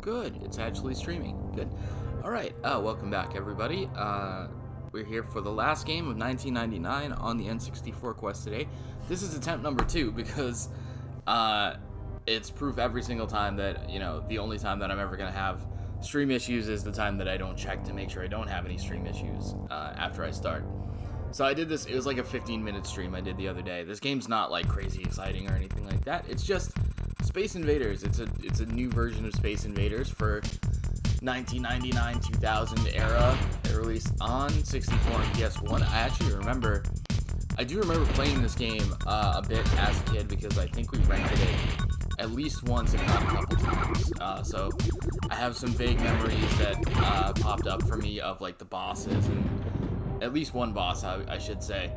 good. It's actually streaming. Good. Alright, welcome back, everybody. We're here for the last game of 1999 on the N64 quest today. This is attempt number 2 because, it's proof every single time that, the only time that I'm ever going to have stream issues is the time that I don't check to make sure I don't have any stream issues, after I start. So I did this, it was like a 15-minute stream I did the other day. This game's not, like, crazy exciting or anything like that. It's just Space Invaders. It's a new version of Space Invaders for 1999-2000 era. It released on 64 and PS1. I do remember playing this game a bit as a kid because I think we rented it at least once, if not a couple times. So I have some vague memories that popped up for me of like the bosses, and at least one boss, I should say.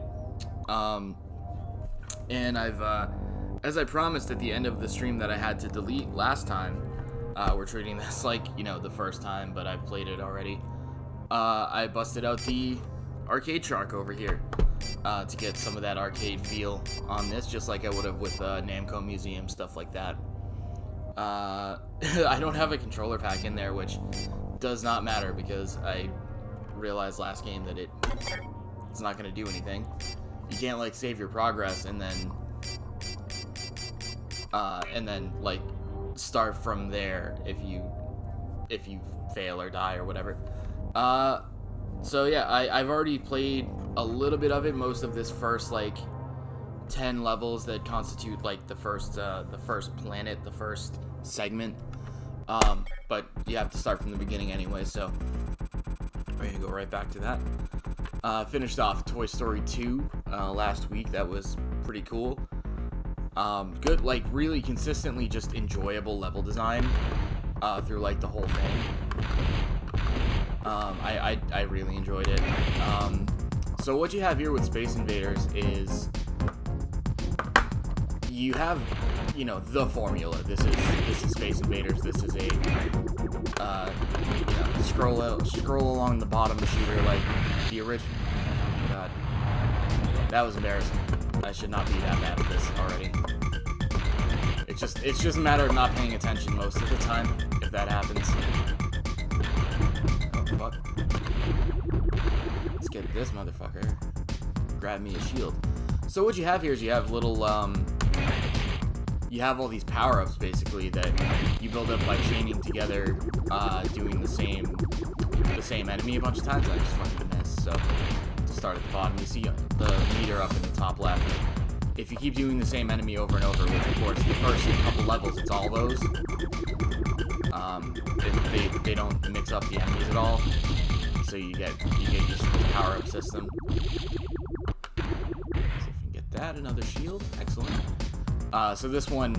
And I've, as I promised at the end of the stream that I had to delete last time, we're treating this like, the first time, but I've played it already. I busted out the arcade shark over here to get some of that arcade feel on this, just like I would have with Namco Museum, stuff like that. I don't have a controller pack in there, which does not matter because I realized last game that it's not going to do anything. You can't like save your progress and then like start from there if you fail or die or whatever. So yeah, I've already played a little bit of it, most of this first like 10 levels that constitute like the first planet, the first segment. But you have to start from the beginning anyway, so we're gonna go right back to that. Finished off Toy Story 2 last week. That was pretty cool. Good, like really consistently just enjoyable level design through like the whole thing. I really enjoyed it. So what you have here with Space Invaders is you have, the formula. This is Space Invaders. This is a scroll along the bottom shooter like the original. Oh my god, that was embarrassing. I should not be that mad at this already. It's just a matter of not paying attention most of the time if that happens. Oh fuck. Let's get this motherfucker. Grab me a shield. So what you have here is you have little you have all these power-ups basically that you build up by chaining together, doing the same enemy a bunch of times. I just fucking missed. So to start at the bottom, you see the meter up in the top left. If you keep doing the same enemy over and over, which of course the first couple levels it's all those, they don't mix up the enemies at all, so you get used to the power-up system. See if we can get that, another shield, excellent. So this one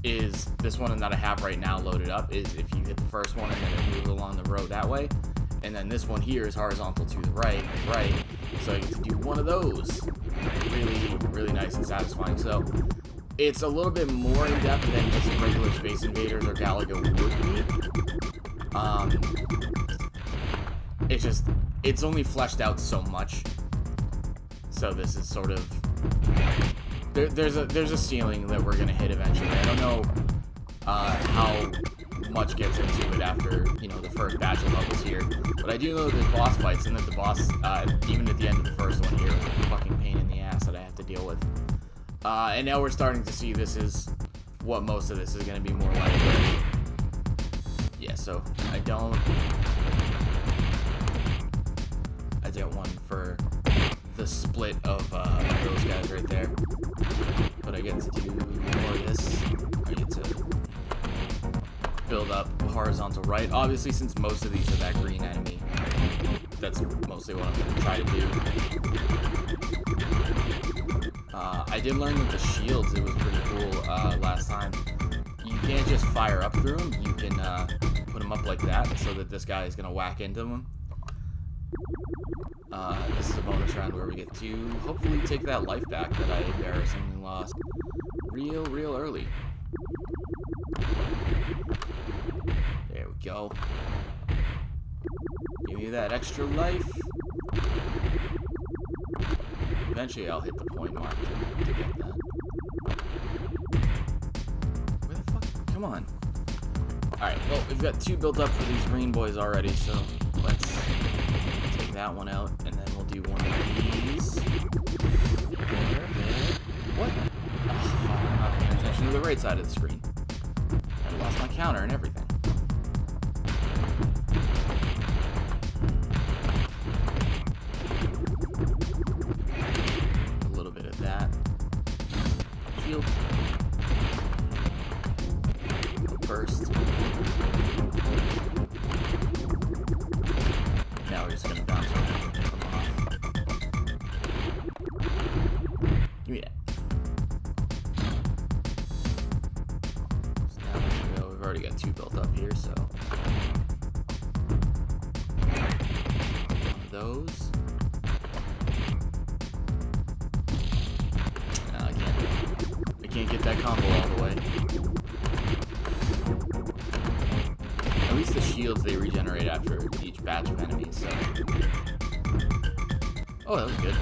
that I have right now loaded up is if you hit the first one and then it moves along the road that way, and then this one here is horizontal to the right, so you get to do one of those. Really, really nice and satisfying. So it's a little bit more in depth than just regular Space Invaders or Galaga would be. It's only fleshed out so much. So this is sort of there's a ceiling that we're gonna hit eventually. I don't know how much gets into it after the first batch of levels here, but I do know there's boss fights, and that the boss even at the end of the first one here is a fucking pain in the ass that I have to deal with. And now we're starting to see this is what most of this is going to be more like. Yeah, so I don't one for the split of those guys right there, but I get to do more of this. I get to build up horizontal right. Obviously, since most of these are that green enemy, that's mostly what I'm going to try to do. I did learn with the shields, it was pretty cool last time. You can't just fire up through them, you can put them up like that so that this guy is going to whack into them. This is a bonus round where we get to hopefully take that life back that I embarrassingly lost real early. There we go. Give you that extra life. Eventually I'll hit the point mark to get that. Where the fuck? Come on. Alright, well, we've got 2 built up for these green boys already, so let's take that one out, and then we'll do one of these. There. What? Oh, fuck, I'm not paying attention to the right side of the screen. I lost my counter and everything. A little bit of that. Shield. Burst. Now we're just gonna bounce around and pick them off. Give me that. So now there we go. We've already got 2 built up here, so one of those. No, I can't get that combo all the way. At least the shields, they regenerate after each batch of enemies, so... Oh, that was good.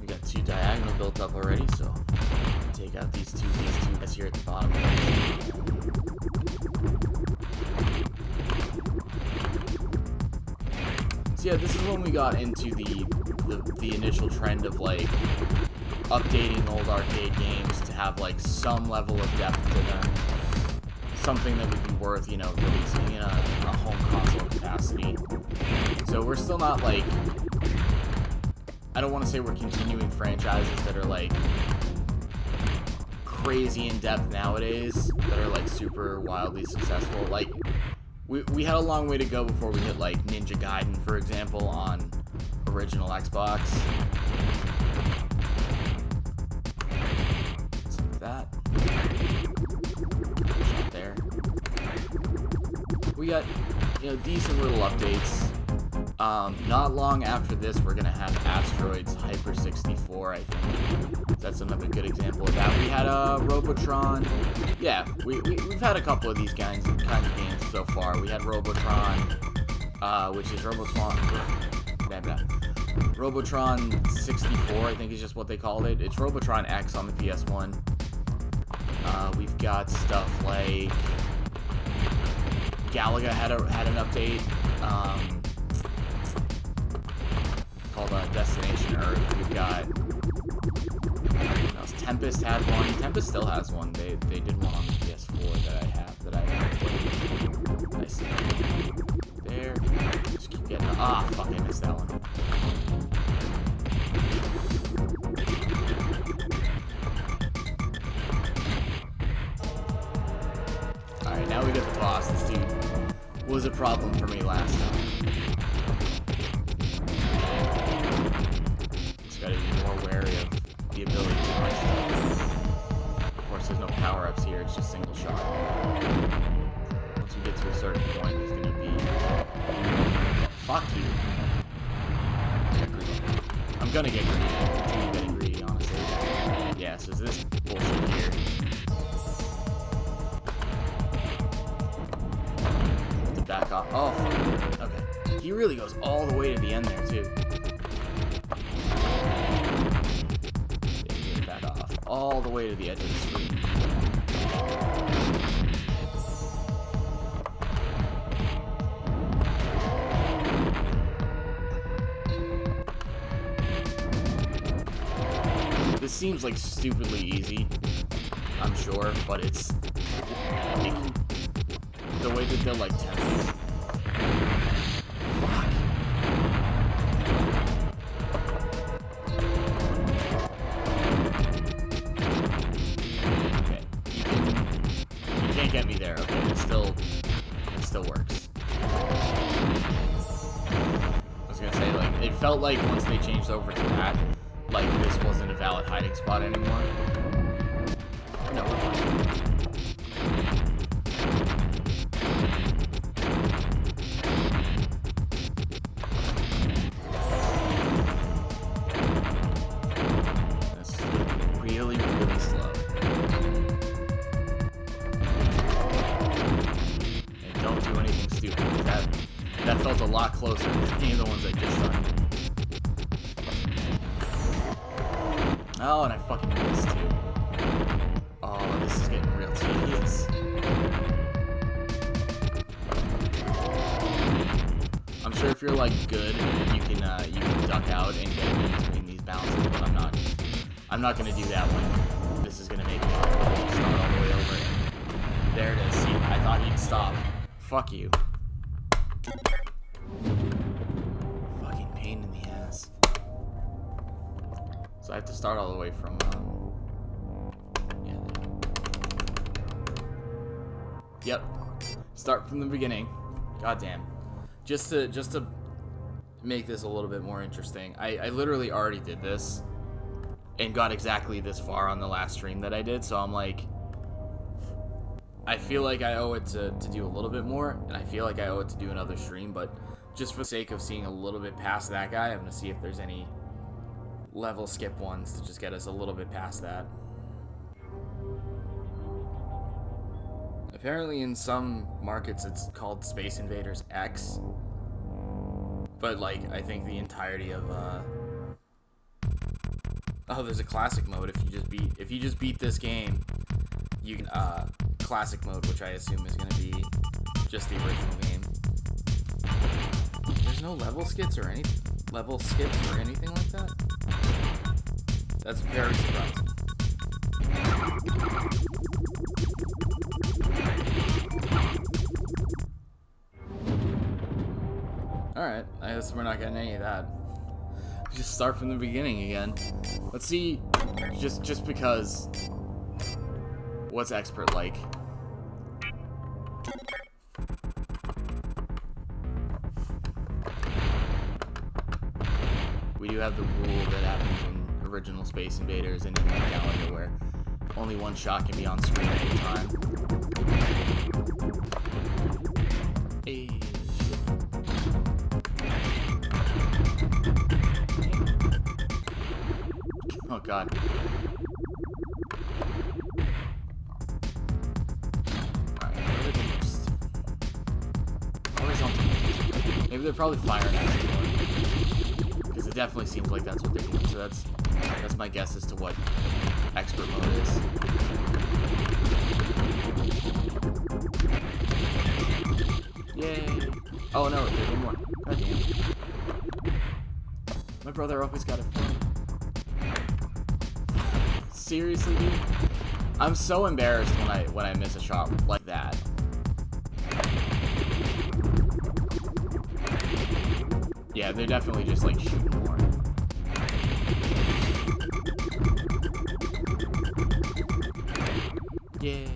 We got 2 diagonal built up already, so... Take out these two guys here at the bottom. So yeah, this is when we got into the initial trend of, like, updating old arcade games to have, like, some level of depth to them. Something that would be worth, you know, releasing in a home console capacity. So we're still not, like... I don't want to say we're continuing franchises that are, like, crazy in-depth nowadays, that are, like, super wildly successful. Like, we had a long way to go before we hit, like, Ninja Gaiden, for example, on original Xbox. That there. We got, you know, decent little updates. Not long after this, we're gonna have Asteroids Hyper 64, I think. That's another good example of that. We had Robotron. Yeah, we've had a couple of these kinds of games so far. We had Robotron, which is Robotron 64, I think is just what they called it. It's Robotron X on the PS1. We've got stuff like Galaga had an update called Destination Earth. We've got Tempest had one. Tempest still has one. They did one on the PS4 that I have played. Nice. There. Just keep getting. Ah, fuck! I missed that one. Alright, now we get the boss. This dude was a problem for me last time. Just gotta be more wary of the ability to punch stuff. Of course, there's no power-ups here, it's just single shot. Once we get to a certain point, he's gonna be... Fuck you. I'm gonna get greedy. I'll continue getting greedy, honestly. Yeah, so this bullshit here. Back off. Oh, fuck. Okay. He really goes all the way to the end there, too. Yeah, back off. All the way to the edge of the screen. This seems like stupidly easy, I'm sure, but it's... like, the way that they're, like, tempting. Fuck. Okay. You can't get me there. Okay, it still works. I was gonna say, like, it felt like once they changed over to that, like, this wasn't a valid hiding spot anymore. No, we're fine. That felt a lot closer than any of the ones I just done. Oh, and I fucking missed too. tedious. I'm sure if you're like good, you can duck out and get in between these bounces, but I'm not gonna do that one. This is gonna make me start all the way over. There it is. See, I thought he'd stop. Fuck you. Fucking pain in the ass. So I have to start all the way from yeah. Yep. Start from the beginning. Goddamn. Just to make this a little bit more interesting, I literally already did this and got exactly this far on the last stream that I did, so I'm like, I feel like I owe it to do a little bit more, and I feel like I owe it to do another stream, but just for the sake of seeing a little bit past that guy, I'm going to see if there's any level skip ones to just get us a little bit past that. Apparently in some markets it's called Space Invaders X, but like I think the entirety of oh, there's a classic mode. If you just beat this game, you can classic mode, which I assume is going to be just the original game. There's no level skips or anything like that. That's very surprising. Alright, I guess we're not getting any of that. Just start from the beginning again. Let's see, just because, what's expert like? We do have the rule that happens in original Space Invaders and in like Galaga where only one shot can be on screen at a time. Hey. Oh god. Alright, where are they next? Always on top. Maybe they're probably firing at me. Because it definitely seems like that's what they're doing. So that's my guess as to what expert mode is. Yay! Oh no, there's one more. God damn it. My brother always got it for me. Seriously, dude? I'm so embarrassed when I miss a shot like that. Yeah, they're definitely just like shooting more. Yeah.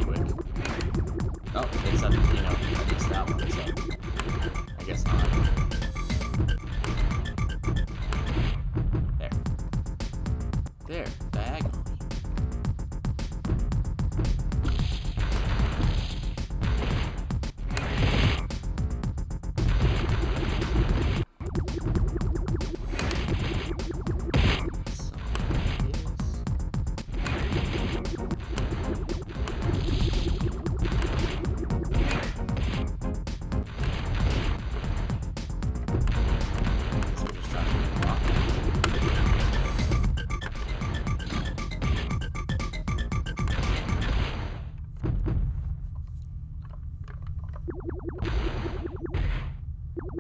Quick. Oh, except, you know, I missed that one, so I guess not. There, diagonally.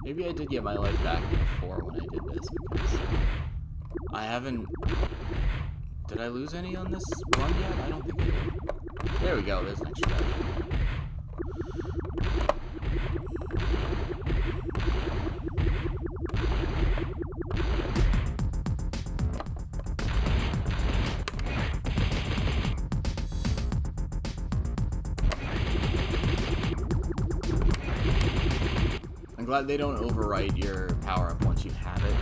Maybe I did get my life back before when I did this, because I haven't... Did I lose any on this run yet? I don't think I did. There we go, there's an extra life. I'm glad they don't overwrite your power-up once you have it.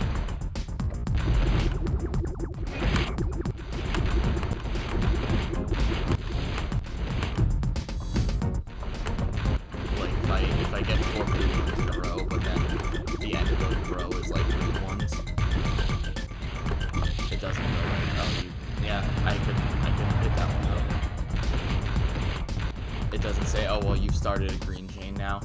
Like, if I get 4 green ones in a row, but then the end of the row is like green ones, it doesn't go like, oh, yeah, I couldn't hit that one though. It doesn't say, oh, well, you've started a green chain now.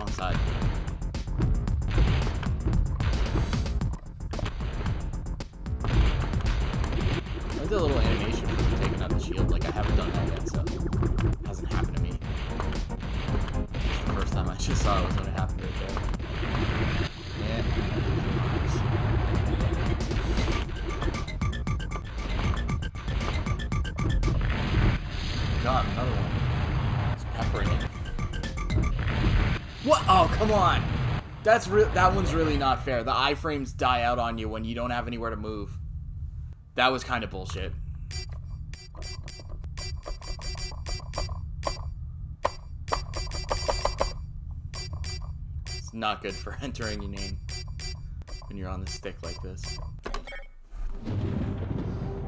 wrong side. I like the little animation for taking out the shield. Like, I haven't done that yet, so it hasn't happened to me. It's the first time I just saw it was when it happened right there. Yeah. God, another one. It's peppering it. What? Oh, come on. That one's really not fair. The iframes die out on you when you don't have anywhere to move. That was kind of bullshit. It's not good for entering your name when you're on the stick like this.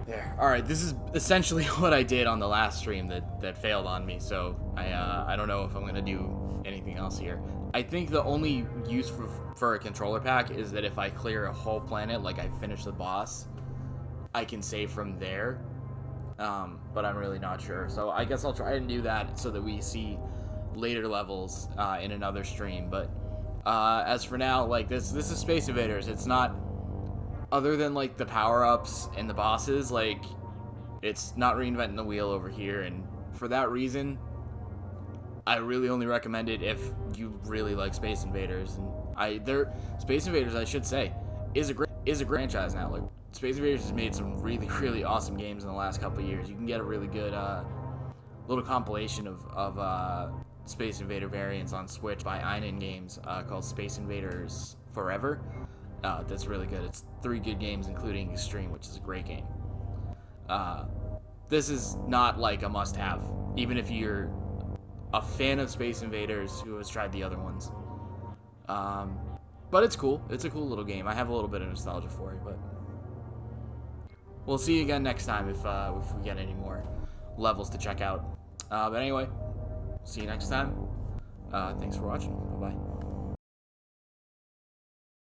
There. Alright, this is essentially what I did on the last stream that failed on me, so I don't know if I'm gonna do anything else here. I think the only use for a controller pack is that if I clear a whole planet, like I finish the boss, I can save from there. But I'm really not sure. So I guess I'll try and do that so that we see later levels in another stream. But as for now, like this is Space Invaders. It's not, other than like the power-ups and the bosses, like it's not reinventing the wheel over here, and for that reason I really only recommend it if you really like Space Invaders. And Space Invaders, I should say, is a great franchise now. Like Space Invaders has made some really awesome games in the last couple of years. You can get a really good little compilation of Space Invader variants on Switch by Einen Games called Space Invaders Forever. That's really good. It's 3 good games, including Extreme, which is a great game. This is not like a must-have, even if you're a fan of Space Invaders who has tried the other ones. But it's cool. It's a cool little game. I have a little bit of nostalgia for it, but we'll see you again next time if we get any more levels to check out. But anyway, see you next time. Thanks for watching. Bye-bye.